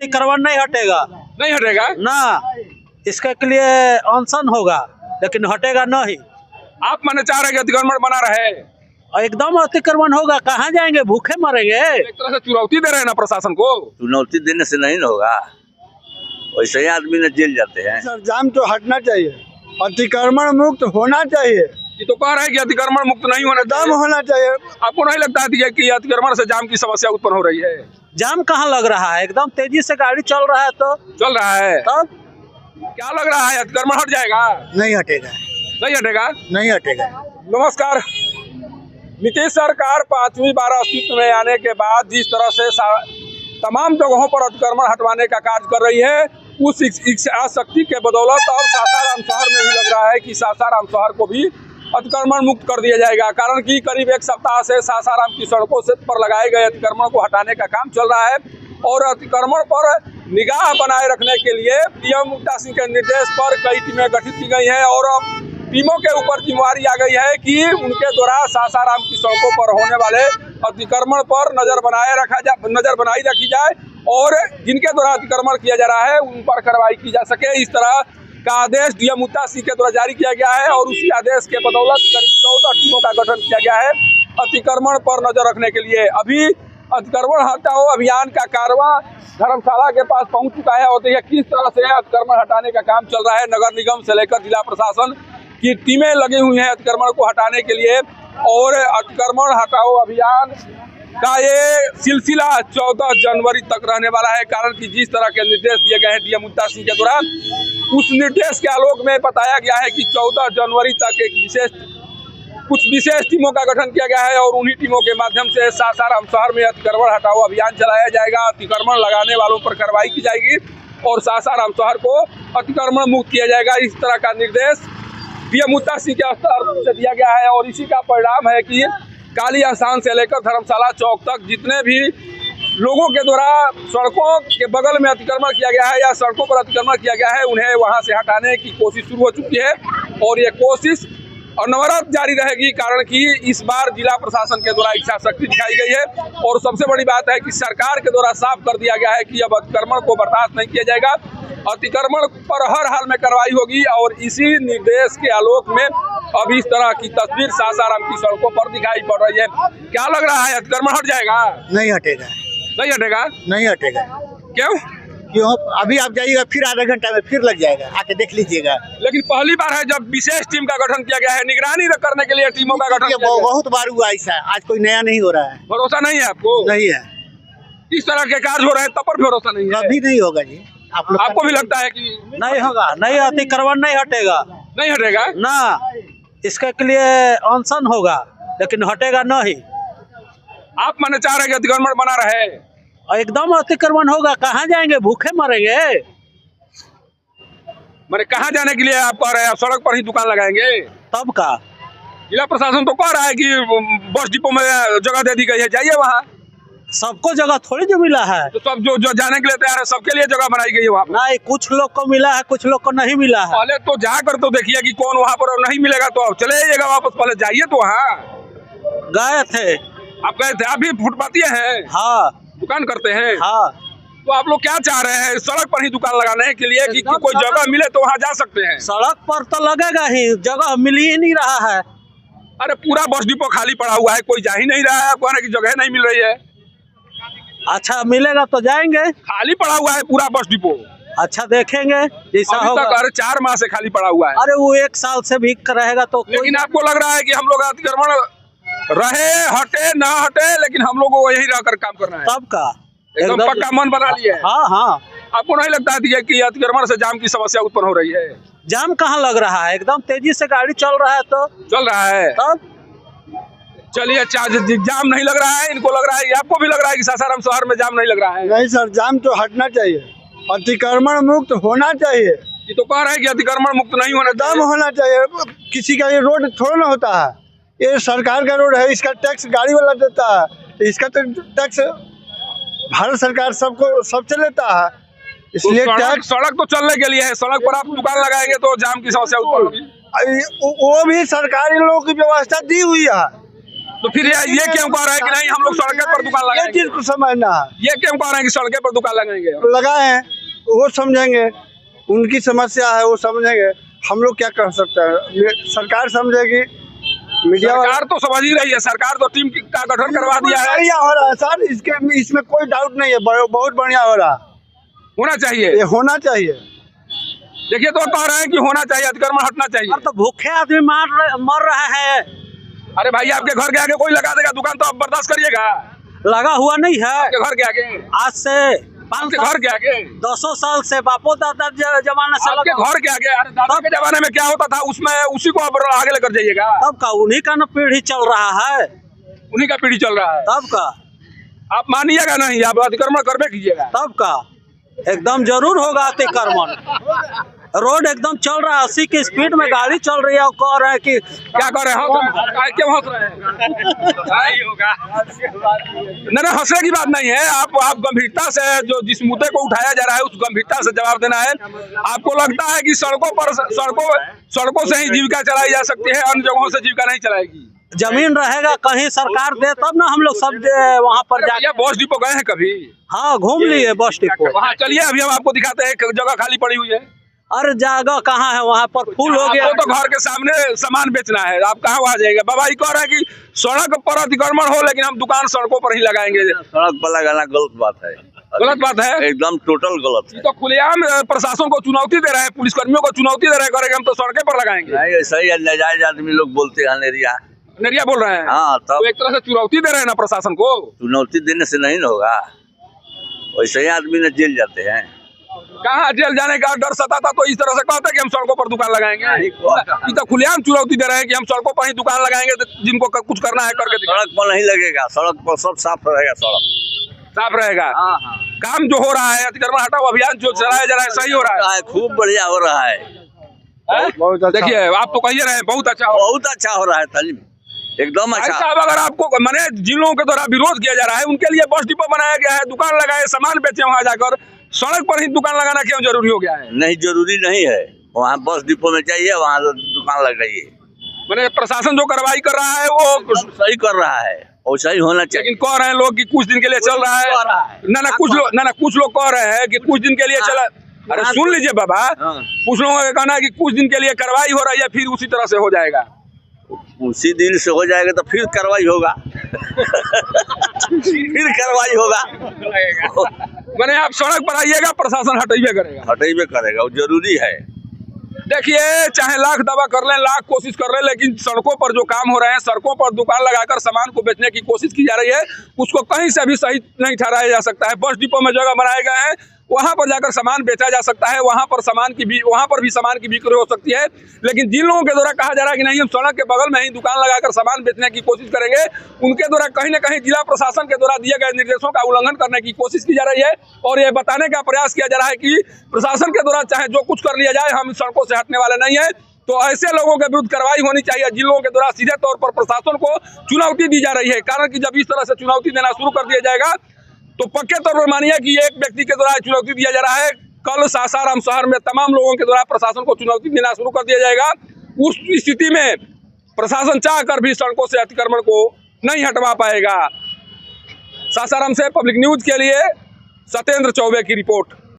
अतिक्रमण नहीं हटेगा। नहीं हटेगा ना, इसके लिए अनशन होगा, लेकिन हटेगा नहीं। आप माने चाह रहे हैं कि अतिक्रमण बना रहे, एकदम अतिक्रमण होगा, कहाँ जाएंगे, भूखे मरेंगे। एक तरह से चुनौती दे रहे हैं ना प्रशासन को। चुनौती देने से नहीं होगा, वैसे ही आदमी ने जेल जाते हैं। सर जाम तो हटना चाहिए, अतिक्रमण मुक्त होना चाहिए। ये तो कह रहे हैं कि अतिक्रमण मुक्त नहीं होने दम होना चाहिए। आपको नहीं लगता है कि अतिक्रमण से जाम की समस्या उत्पन्न हो रही है? जाम कहाँ लग रहा है, एकदम तेजी से गाड़ी चल रहा है तो चल रहा है। तब क्या लग रहा है, अतिक्रमण हट जाएगा? नहीं हटेगा, नहीं हटेगा। नहीं हटेगा। नमस्कार। नीतीश सरकार 5वीं बार अस्तित्व में आने के बाद जिस तरह से तमाम जगहों पर अतिक्रमण हटवाने का कार्य कर रही है, उस इच्छा शक्ति के बदौलत अब सासाराम शहर में भी लग रहा है कि सासाराम शहर को भी अतिक्रमण मुक्त कर दिया जाएगा। कारण कि करीब एक सप्ताह से सासाराम की सड़कों से पर लगाए गए अतिक्रमण को हटाने का काम चल रहा है और अतिक्रमण पर निगाह बनाए रखने के लिए पीएम मुक्ता सिंह के निर्देश पर कई टीमें गठित की गई हैं और टीमों के ऊपर जिम्मेवारी आ गई है कि उनके द्वारा सासाराम की सड़कों पर होने वाले अतिक्रमण पर नजर बनाई रखी जाए और जिनके द्वारा अतिक्रमण किया जा रहा है उन पर कार्रवाई की जा सके। इस तरह का आदेश डीएम मुक्ता सिंह के द्वारा जारी किया गया है और उसी आदेश के बदौलत करीब 14 टीमों का गठन किया गया है अतिक्रमण पर नजर रखने के लिए। अभी अतिक्रमण हटाओ अभियान का कारवां धर्मशाला के पास पहुंच चुका है और देखिए किस तरह से अतिक्रमण हटाने का काम चल रहा है। नगर निगम से लेकर जिला प्रशासन की टीमें लगी हुई हैं अतिक्रमण को हटाने के लिए और अतिक्रमण हटाओ अभियान का ये सिलसिला 14 जनवरी तक रहने वाला है। कारण कि जिस तरह के निर्देश दिए गए हैं डीएम मुक्ता सिंह के द्वारा, उस निर्देश के आलोक में बताया गया है कि 14 जनवरी तक कुछ विशेष टीमों का गठन किया गया है और उन्हीं टीमों के माध्यम से सासाराम शहर में अतिक्रमण हटाओ अभियान चलाया जाएगा। अतिक्रमण लगाने वालों पर कार्रवाई की जाएगी और सासाराम शहर को अतिक्रमण मुक्त किया जाएगा। इस तरह का निर्देश डीएम मुक्ता सिंह के स्तर से दिया गया है और इसी का परिणाम है कि काली आसान से लेकर धर्मशाला चौक तक जितने भी लोगों के द्वारा सड़कों के बगल में अतिक्रमण किया गया है या सड़कों पर अतिक्रमण किया गया है, उन्हें वहां से हटाने की कोशिश शुरू हो चुकी है और ये कोशिश अनवरत जारी रहेगी। कारण कि इस बार जिला प्रशासन के द्वारा इच्छा शक्ति दिखाई गई है और सबसे बड़ी बात है कि सरकार के द्वारा साफ कर दिया गया है कि अब अतिक्रमण को बर्दाश्त नहीं किया जाएगा, अतिक्रमण पर हर हाल में कार्रवाई होगी और इसी निर्देश के आलोक में अब इस तरह की तस्वीर सासाराम की सड़कों पर दिखाई पड़ रही है। क्या लग रहा है, अतिक्रमण हट जाएगा? नहीं हटेगा, नहीं हटेगा। नहीं हटेगा। क्यों? अभी आप जाइएगा फिर आधा घंटा में फिर लग जाएगा, आके देख लीजिएगा। लेकिन पहली बार है जब विशेष टीम का गठन किया गया है, निगरानी करने के लिए टीमों का गठन किया गया है। बहुत बार हुआ ऐसा, आज कोई नया नहीं हो रहा है। भरोसा नहीं है आपको? नहीं है, इस तरह के कार्य हो रहे हैं तब पर भरोसा नहीं है? कभी नहीं होगा जी। आपको भी लगता है कि नहीं होगा? नहीं, अतिक्रमण नहीं हटेगा। नहीं हटेगा ना, इसके लिए अनशन होगा, लेकिन हटेगा नहीं। आप माने चाह रहे हैं कि अतिक्रमण बना रहे, एकदम अतिक्रमण होगा, कहाँ जाएंगे, भूखे मरेंगे। मैंने कहाँ जाने के लिए आप कह रहे हैं? सड़क पर ही दुकान लगाएंगे? तब का जिला प्रशासन तो कह रहा है कि बस डिपो में जगह दे दी गई है, जाइए वहाँ। सबको जगह थोड़ी जो मिला है, तो सब जो जाने के लिए तैयार है सबके लिए जगह बनाई गई है वहाँ। नहीं, कुछ लोग को मिला है, कुछ लोग को नहीं मिला है। पहले तो जाकर तो देखिए कि कौन वहाँ पर नहीं मिलेगा तो आप चले जाइएगा वापस, पहले जाइए तो वहाँ। गए थे। आप गए थे? आप भी फुटपाती हैं? हाँ, दुकान करते हैं? हाँ। तो आप लोग क्या चाह रहे हैं, सड़क पर ही दुकान लगाने के लिए कि कोई जगह मिले तो वहाँ जा सकते हैं? सड़क पर तो लगेगा ही, जगह मिल ही नहीं रहा है। अरे पूरा बस डिपो खाली पड़ा हुआ है, कोई जा ही नहीं रहा है, आपको आने की जगह नहीं मिल रही है। अच्छा मिलेगा तो जाएंगे। खाली पड़ा हुआ है पूरा बस डिपो। अच्छा देखेंगे जैसा होगा। अरे 4 माह से खाली पड़ा हुआ है। अरे वो 1 साल से भी रहेगा तो लेकिन आपको लग रहा है कि हम लोग अतिक्रमण रहे हटे ना हटे, लेकिन हम लोगों को यही रहकर काम करना है। तब का एकदम पक्का मन बना लिया है। हाँ हाँ। आपको नहीं लगता है कि अतिक्रमण से जाम की समस्या उत्पन्न हो रही है? जाम कहाँ लग रहा है, एकदम तेजी से गाड़ी चल रहा है तो चल रहा है। तब चलिए, अच्छा जाम नहीं लग रहा है, इनको लग रहा है, आपको भी लग रहा है कि सासाराम शहर में जाम नहीं लग रहा है? नहीं सर, जाम तो हटना चाहिए, अतिक्रमण मुक्त होना चाहिए। ये तो कह रहे हैं कि अतिक्रमण मुक्त नहीं होने दम होना चाहिए। किसी का ये रोड थोड़ा ना होता है, ये सरकार का रोड है, इसका टैक्स गाड़ी वाला देता है, इसका तो टैक्स भारत सरकार सबसे लेता है, इसलिए तो सड़क तो चलने के लिए है, सड़क पर आप दुकान लगाएंगे तो जाम की समस्या उत्पन्न होगी। वो भी सरकारी लोगों की व्यवस्था दी हुई है, तो फिर ये क्यों कह रहे हैं कि नहीं हम लोग सड़कें पर दुकान ये लगाएंगे? चीज को समझना है। ये क्यों कह रहे हैं कि सड़कें पर दुकान लगाएंगे? लगाए हैं वो समझेंगे, उनकी समस्या है वो समझेंगे, हम लोग क्या कर सकते हैं? सरकार समझेगी, मीडिया सरकार तो समझ ही रही है, सरकार तो टीम का गठन करवा दिया है। बढ़िया हो रहा है सर, इसमें कोई डाउट नहीं है, बहुत बढ़िया हो रहा, होना चाहिए, ये होना चाहिए। देखिए तो कह रहे हैं कि होना चाहिए, अतिक्रमण हटना चाहिए। तो भूखे आदमी मर रहा है। अरे भाई आपके घर के आगे कोई लगा देगा दुकान तो आप बर्दाश्त करिएगा? लगा हुआ नहीं है आपके घर के आगे, आज से आपके घर के आगे 200 साल से बापो दादा जमाने से आपके लगा। घर के आगे। अरे दादा के जमाने में क्या होता था, उसमें उसी को आप आगे लेकर जाइएगा। तब का उन्हीं का न पीढ़ी चल रहा है, उन्हीं का पीढ़ी चल रहा है। तब का आप मानिएगा नहीं, आप अतिक्रमण करबे कीजिएगा। तब का एकदम जरूर होगा अतिक्रमण। रोड एकदम चल रहा है, 80 की स्पीड में गाड़ी चल रही है और कह रहे हैं कि क्या कर रहे हैं? क्यों हंस रहे हैं? होगा नहीं, हंसने की बात नहीं है। आप गंभीरता से जो जिस मुद्दे को उठाया जा रहा है उस गंभीरता से जवाब देना है। आपको लगता है कि सड़कों से ही जीविका चलाई जा सकती है, अन्य जगहों से जीविका नहीं चलाएगी? जमीन रहेगा कहीं सरकार दे तब ना हम लोग सब वहाँ पर जाके। बस डिपो गए हैं कभी? हाँ घूम लिए बस डिपो। वहाँ चलिए, अभी हम आपको दिखाते हैं, एक जगह खाली पड़ी हुई है। अरे जगह कहाँ है, वहाँ पर फुल हो गया। आपको तो घर के सामने सामान बेचना है, आप कहाँ वहाँ जाएगा? बाबा ये कह रहे हैं कि सड़क पर अतिक्रमण हो लेकिन हम दुकान सड़कों पर ही लगाएंगे। सड़क पर लगाना गलत बात है, गलत बात है, एकदम टोटल गलत ये है। तो खुलेआम प्रशासन को चुनौती दे रहे हैं, पुलिसकर्मियों को चुनौती दे रहे हैं, करेंगे हम तो सड़कें पर लगाएंगे। नहीं ऐसा ही नाजायज आदमी लोग बोलते हैं नेरिया नरिया बोल रहे हैं। हाँ, तब तो एक तरह से चुनौती दे रहे हैं ना प्रशासन को। चुनौती देने से नहीं न होगा, वैसे ही आदमी ने जेल जाते हैं। कहाँ जेल जाने का डर सताता तो इस तरह से कहते हैं कि हम सड़कों पर दुकान लगाएंगे। ये तो खुलेआम चुनौती दे रहे हैं कि हम सड़कों पर ही दुकान लगाएंगे, तो जिनको कुछ करना है करके दिखाएं। सड़क पर नहीं लगेगा, सड़क पर सब साफ रहेगा, सड़क साफ रहेगा। हाँ हाँ, काम जो हो रहा है, अतिक्रमण हटाओ अभियान जो चलाया जा रहा है, सही हो रहा है। खूब बढ़िया हो रहा है, बहुत अच्छा। देखिए आप तो कहिए रहे हैं बहुत अच्छा बहुत अच्छा हो रहा है तालिम, एकदम अच्छा। साहब अगर आपको माने जिन लोगों के द्वारा विरोध किया जा रहा है उनके लिए बस डिपो बनाया गया है, दुकान लगाए, सामान बेचे, वहाँ जाकर सड़क पर ही दुकान लगाना क्यों जरूरी हो गया है? नहीं जरूरी नहीं है, वहाँ बस डिपो में चाहिए, वहाँ दुकान लगाइए। मैंने प्रशासन जो कार्रवाई कर रहा है वो सही कर रहा है, वैसा ही होना चाहिए। लेकिन कह रहे हैं लोग कि कुछ दिन के लिए चल रहा है। ना कुछ लोग कह रहे हैं कि कुछ दिन के लिए चला। अरे सुन लीजिए बाबा, कुछ लोगों का कहना है कि कुछ दिन के लिए कार्रवाई हो रही है, फिर उसी तरह से हो जाएगा। उसी दिन से हो जाएगा तो फिर कार्रवाई होगा फिर कार्रवाई होगा। मैंने आप सड़क पर आइएगा, प्रशासन हटेबे करेगा, हटेबे करेगा, वो जरूरी है। देखिए चाहे लाख दवा कर लें, लाख कोशिश कर लें, लेकिन सड़कों पर जो काम हो रहे हैं, सड़कों पर दुकान लगाकर सामान को बेचने की कोशिश की जा रही है, उसको कहीं से भी सही नहीं ठहराया जा सकता है। बस डिपो में जगह बनाए गए हैं, वहां पर जाकर सामान बेचा जा सकता है, वहां पर भी सामान की बिक्री हो सकती है। लेकिन जिन लोगों के द्वारा कहा जा रहा है कि नहीं हम सड़क के बगल में ही दुकान लगाकर सामान बेचने की कोशिश करेंगे, उनके द्वारा कहीं न कहीं जिला प्रशासन के द्वारा दिए गए निर्देशों का उल्लंघन करने की कोशिश की जा रही है और ये बताने का प्रयास किया जा रहा है कि प्रशासन के द्वारा चाहे जो कुछ कर लिया जाए, हम सड़कों से हटने वाले नहीं है। तो ऐसे लोगों के विरुद्ध कार्रवाई होनी चाहिए जिन लोगों के द्वारा सीधे तौर पर प्रशासन को चुनौती दी जा रही है। कारण कि जब इस तरह से चुनौती देना शुरू कर दिया जाएगा तो पक्के तौर पर मानिए कि एक व्यक्ति के द्वारा चुनौती दिया जा रहा है, कल सासाराम शहर में तमाम लोगों के द्वारा प्रशासन को चुनौती देना शुरू कर दिया जाएगा। उस स्थिति में प्रशासन चाहकर भी सड़कों से अतिक्रमण को नहीं हटवा पाएगा। सासाराम से पब्लिक न्यूज के लिए सत्येंद्र चौबे की रिपोर्ट।